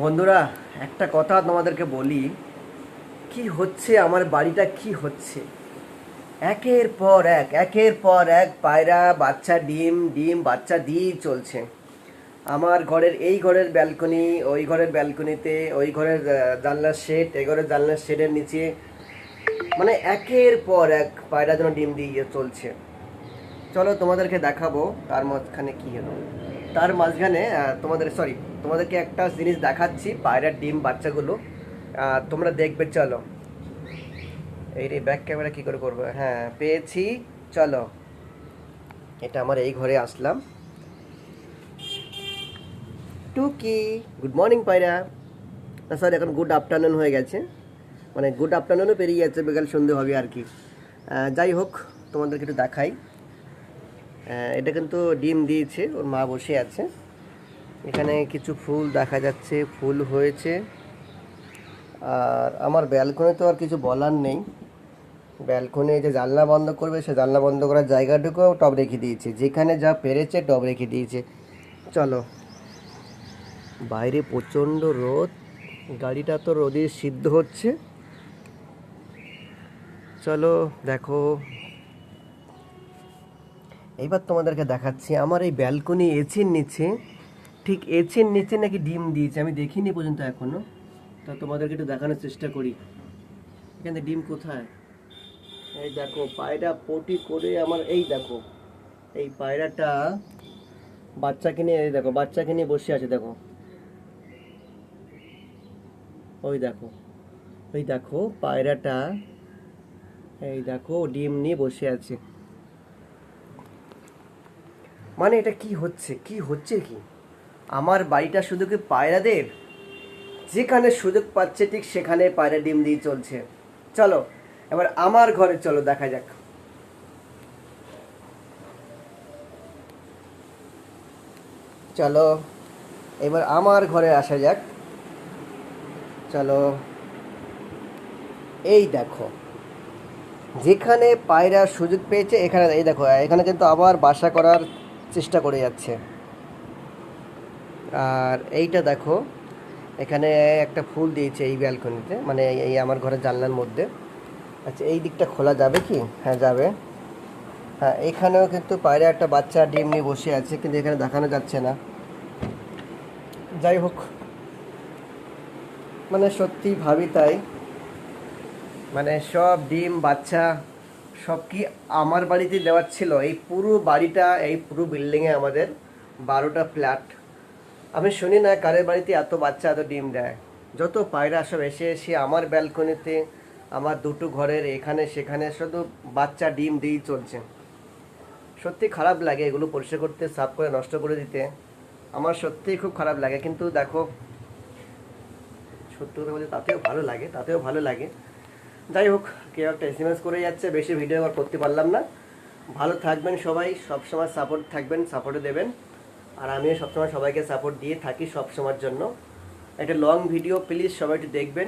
বন্ধুরা, একটা কথা তোমাদেরকে বলি, কি হচ্ছে আমার বাড়িটা, কি হচ্ছে একের পর এক পায়রা বাচ্চা ডিম ডিম বাচ্চা দিয়েই চলছে। আমার ঘরের এই ঘরের ব্যালকনি, ওই ঘরের ব্যালকনিতে, ওই ঘরের জানলার শেড, এই ঘরের জানলার শেডের নিচে, মানে একের পর এক পায়রা যেন ডিম দিয়ে চলছে। চলো তোমাদেরকে দেখাবো তার মাঝখানে কি হলো। তার মাঝখানে তোমাদেরকে একটা জিনিস দেখাচ্ছি, পায়রার ডিম বাচ্চাগুলো তোমরা দেখবে। চলো, এই রে ব্যাক ক্যামেরা কি করে করবো, হ্যাঁ পেয়েছি। চলো, এটা আমার এই ঘরে আসলাম। টুকি, গুড মর্নিং পায়রা। না সরি, এখন গুড আফটারনুন হয়ে গেছে, মানে গুড আফটারনুনও পেরিয়ে যাচ্ছে, বিকাল সন্ধে হবে আর কি। যাই হোক, তোমাদেরকে একটু দেখাই। এটা কিন্তু ডিম দিয়েছে, ওর মা বসে আছে। এখানে কিছু ফুল দেখা যাচ্ছে, ফুল হয়েছে। আর আমার ব্যালকনি তো আর কিছু বলার নেই। ব্যালকনি যে জানলা বন্ধ করবে, সে জানলা বন্ধ করার জায়গাটুকুও টব রেখে দিয়েছে, যেখানে যা পেরেছে টব রেখে দিয়েছে। চলো, বাইরে প্রচণ্ড রোদ, গাড়িটা তো রোদে সিদ্ধ হচ্ছে। চলো দেখো, এইবার তোমাদেরকে দেখাচ্ছি আমার এই ব্যালকনি এসির নিচে, ঠিক এসির নিচে নাকি ডিম দিয়েছে, আমি দেখিনি পর্যন্ত এখনো। তা তোমাদেরকে একটু দেখানোর চেষ্টা করি, এখানে ডিম কোথায়। এই দেখো, পায়রা পটি করে আমার, এই দেখো এই পায়রাটা বাচ্চাকে নিয়ে, এই দেখো বাচ্চাকে নিয়ে বসে আছে, দেখো ওই দেখো, ওই দেখো পায়রাটা, এই দেখো ডিম নিয়ে বসে আছে। মানে এটা কি হচ্ছে, কি হচ্ছে কি আমার বাড়িটা শুধু কি পায়রাদের, যেখানে সুযোগ পাচ্ছে ঠিক সেখানে পায়রা ডিম দিয়ে চলছে। চলো এবার আমার ঘরে চলো দেখা যাক। চলো এবার আমার ঘরে আসা যাক। চলো, এই দেখো যেখানে পায়রা সুযোগ পেয়েছে, এখানে এই দেখো, এখানে কিন্তু আবার বাসা করার চেষ্টা করে যাচ্ছে। আর এইটা দেখো, এখানে একটা ফুল দিয়েছে এই ব্যালকনিতে, মানে এই আমার ঘরের জানলার মধ্যে। আচ্ছা, এই দিকটা খোলা যাবে কি? হ্যাঁ যাবে। হ্যাঁ, এখানেও কিন্তু পায়রা একটা বাচ্চা ডিম নিয়ে বসে আছে, কিন্তু এখানে দেখানো যাচ্ছে না। যাই হোক, মানে সত্যি ভাবি তাই, মানে সব ডিম বাচ্চা সব কি আমার বাড়িতে দেওয়ার ছিল? এই পুরো বাড়িটা, এই পুরো বিল্ডিংয়ে আমাদের 12টা ফ্ল্যাট। আমি শুনি না কারের বাড়িতে এত বাচ্চা এত ডিম দেয়। যত পায়রা সব এসে এসে আমার ব্যালকনিতে, আমার দুটো ঘরের এখানে সেখানে শুধু বাচ্চা ডিম দিয়েই চলছে। সত্যি খারাপ লাগে এগুলো পরিষ্কার করতে, সাফ করে নষ্ট করে দিতে। আমার সত্যিই খুব খারাপ লাগে, কিন্তু দেখো সত্যি কথা বলতে তাতেও ভালো লাগে, তাতেও ভালো লাগে। যাই হোক, কেউ একটা এসএমএস করে যাচ্ছে, বেশি ভিডিও আর করতে পারলাম না। ভালো থাকবেন সবাই, সবসময় সাপোর্ট থাকবেন, সাপোর্টে দেবেন। আর আমিও সবসময় সবাইকে সাপোর্ট দিয়ে থাকি সব সময়ের জন্য। একটা লং ভিডিও প্লিজ সবাই একটু দেখবেন।